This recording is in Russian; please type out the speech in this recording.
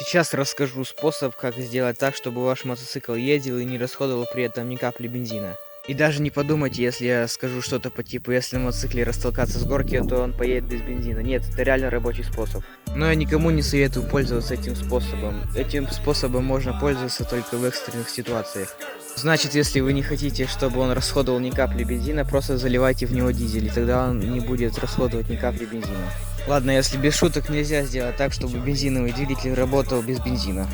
Сейчас расскажу способ, как сделать так, чтобы ваш мотоцикл ездил и не расходовал при этом ни капли бензина. И даже не подумайте, если я скажу что-то по типу, если на мотоцикле растолкаться с горки, то он поедет без бензина. Нет, это реально рабочий способ. Но я никому не советую пользоваться этим способом. Этим способом можно пользоваться только в экстренных ситуациях. Значит, если вы не хотите, чтобы он расходовал ни капли бензина, просто заливайте в него дизель, и тогда он не будет расходовать ни капли бензина. Ладно, если без шуток, нельзя сделать так, чтобы бензиновый двигатель работал без бензина.